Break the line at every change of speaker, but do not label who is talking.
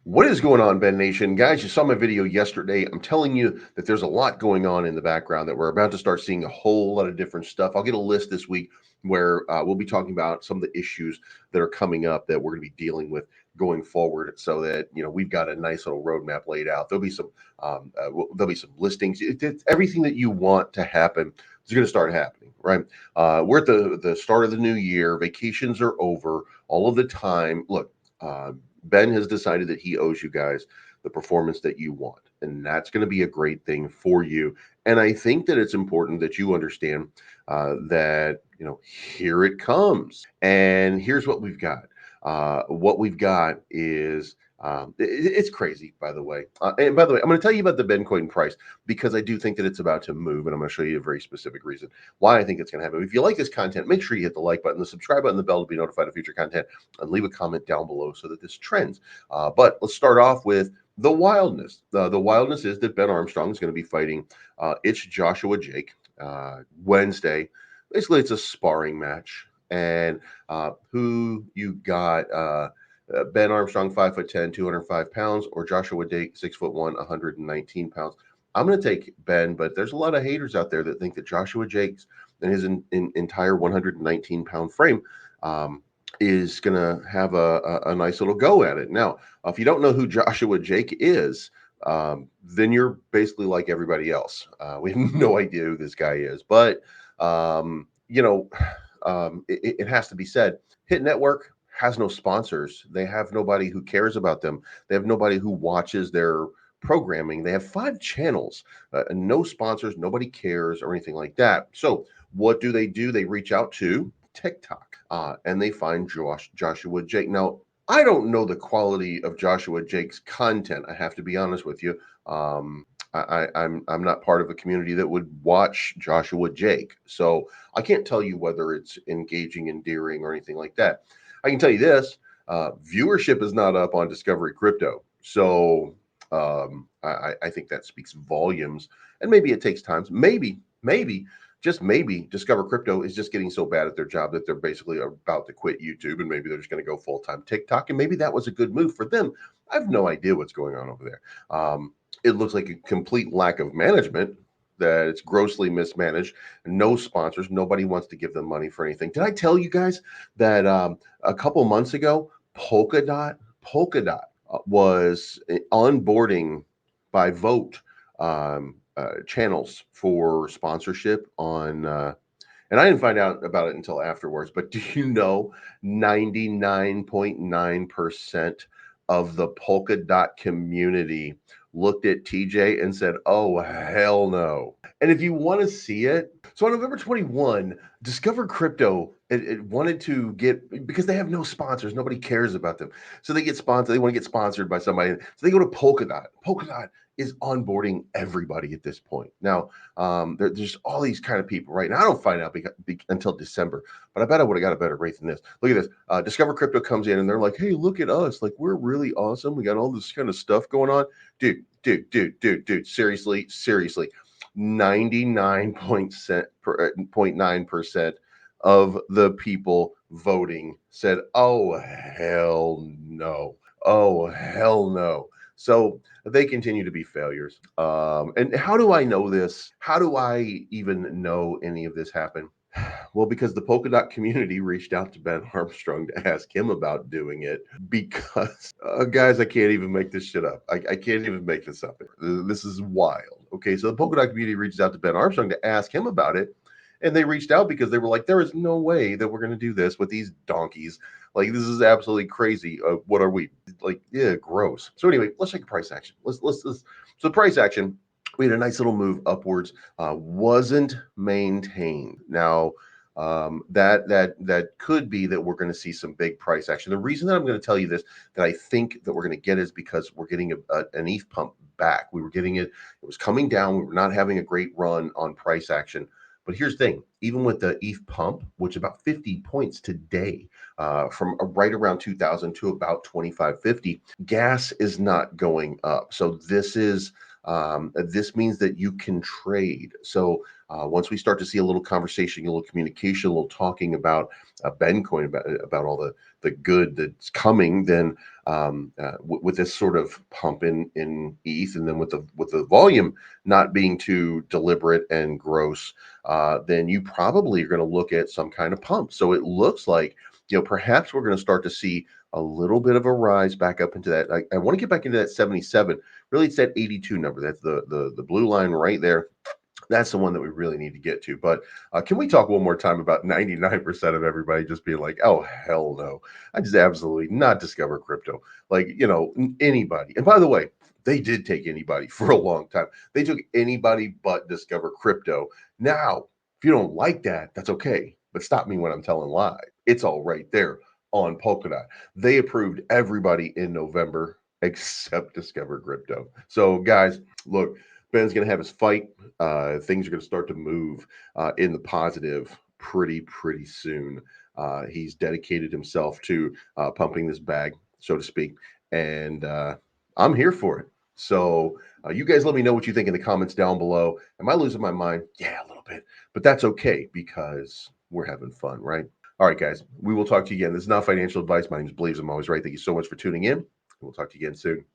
What is going on, Ben Nation? Guys, you saw my video yesterday. I'm telling you that there's a lot going on in the background, that we're about to start seeing a whole lot of different stuff. I'll get a list this week where we'll be talking about some of the issues that are coming up that we're going to be dealing with going forward, so that we've got a nice little roadmap laid out. There'll be some listings. It's everything that you want to happen is going to start happening, right? We're at the start of the new year. Vacations are over. All of the time. Look, Ben has decided that he owes you guys the performance that you want, and that's going to be a great thing for you. And I think that it's important that you understand that here it comes, and here's what we've got. What we've got is it's crazy, by the way. And by the way, I'm going to tell you about the Bitcoin price, because I do think that it's about to move, and I'm going to show you a very specific reason why I think it's going to happen. If you like this content, make sure you hit the like button, the subscribe button, the bell to be notified of future content, and leave a comment down below so that this trends. But let's start off with the wildness. The wildness is that Ben Armstrong is going to be fighting it's Joshua Jake Wednesday. Basically, it's a sparring match. And who you got? Ben Armstrong, 5'10", 205 pounds, or Joshua Jake, 6'1", 119 pounds. I'm going to take Ben, but there's a lot of haters out there that think that Joshua Jake's and his entire 119-pound frame is going to have a nice little go at it. Now, if you don't know who Joshua Jake is, then you're basically like everybody else. We have no idea who this guy is, but it has to be said, Hit Network has no sponsors. They have nobody who cares about them. They have nobody who watches their programming. They have 5 channels, no sponsors, nobody cares or anything like that. So what do? They reach out to TikTok and they find Joshua Jake. Now, I don't know the quality of Joshua Jake's content. I have to be honest with you. I'm not part of a community that would watch Joshua Jake, so I can't tell you whether it's engaging, endearing, or anything like that. I can tell you this: viewership is not up on Discovery Crypto, so I think that speaks volumes. And maybe it takes time. Maybe, just maybe, Discover Crypto is just getting so bad at their job that they're basically about to quit YouTube, and maybe they're just going to go full-time TikTok, and maybe that was a good move for them. I have no idea what's going on over there. It looks like a complete lack of management, that it's grossly mismanaged, no sponsors, nobody wants to give them money for anything. Did I tell you guys that a couple months ago, Polkadot was onboarding by vote channels for sponsorship on and I didn't find out about it until afterwards, but do you know 99.9% of the Polkadot community looked at TJ and said, oh, hell no. And if you want to see it, so on November 21, Discover Crypto, it wanted to get, because they have no sponsors, nobody cares about them. So they get sponsored, they want to get sponsored by somebody. So they go to Polkadot. Polkadot is onboarding everybody at this point. Now, there's all these kind of people right now. I don't find out until December, but I bet I would have got a better rate than this. Look at this. Discover Crypto comes in and they're like, hey, look at us. Like, we're really awesome. We got all this kind of stuff going on. Dude, seriously, 99.9% of the people voting said, oh, hell no. Oh, hell no. So they continue to be failures. And how do I know this? How do I even know any of this happened? Well, because the Polkadot community reached out to Ben Armstrong to ask him about doing it, because guys, I can't even make this shit up. I can't even make this up. This is wild. Okay, so the Polkadot community reached out to Ben Armstrong to ask him about it. And they reached out because they were like, there is no way that we're going to do this with these donkeys. Like, this is absolutely crazy. What are we? Like, yeah, gross. So anyway, let's take a price action. So price action, we had a nice little move upwards, wasn't maintained. Now, that could be that we're going to see some big price action. The reason that I'm going to tell you this, that I think that we're going to get, is because we're getting an ETH pump back. We were getting it. It was coming down. We were not having a great run on price action. But here's the thing, even with the ETH pump, which about 50 points today, from right around 2,000 to about 2,550, gas is not going up. So this is This means that you can trade. So once we start to see a little conversation, a little communication, a little talking about Bencoin, about all the good that's coming, then with this sort of pump in ETH, and then with the volume not being too deliberate and gross, then you probably are going to look at some kind of pump. So it looks like, perhaps we're going to start to see a little bit of a rise back up into that. I want to get back into that 77. Really, it's that 82 number. That's the blue line right there. That's the one that we really need to get to. But can we talk one more time about 99% of everybody just being like, oh, hell no. I just absolutely not discover crypto. Like, anybody. And by the way, they did take anybody for a long time. They took anybody but discover crypto. Now, if you don't like that, that's okay. But stop me when I'm telling lies. It's all right there on Polkadot. They approved everybody in November except Discover Crypto. So, guys, look, Ben's going to have his fight. Things are going to start to move in the positive pretty soon. He's dedicated himself to pumping this bag, so to speak, and I'm here for it. So you guys let me know what you think in the comments down below. Am I losing my mind? Yeah, a little bit, but that's okay because we're having fun, right? All right, guys, we will talk to you again. This is not financial advice. My name is Blaze. I'm always right. Thank you so much for tuning in. We'll talk to you again soon.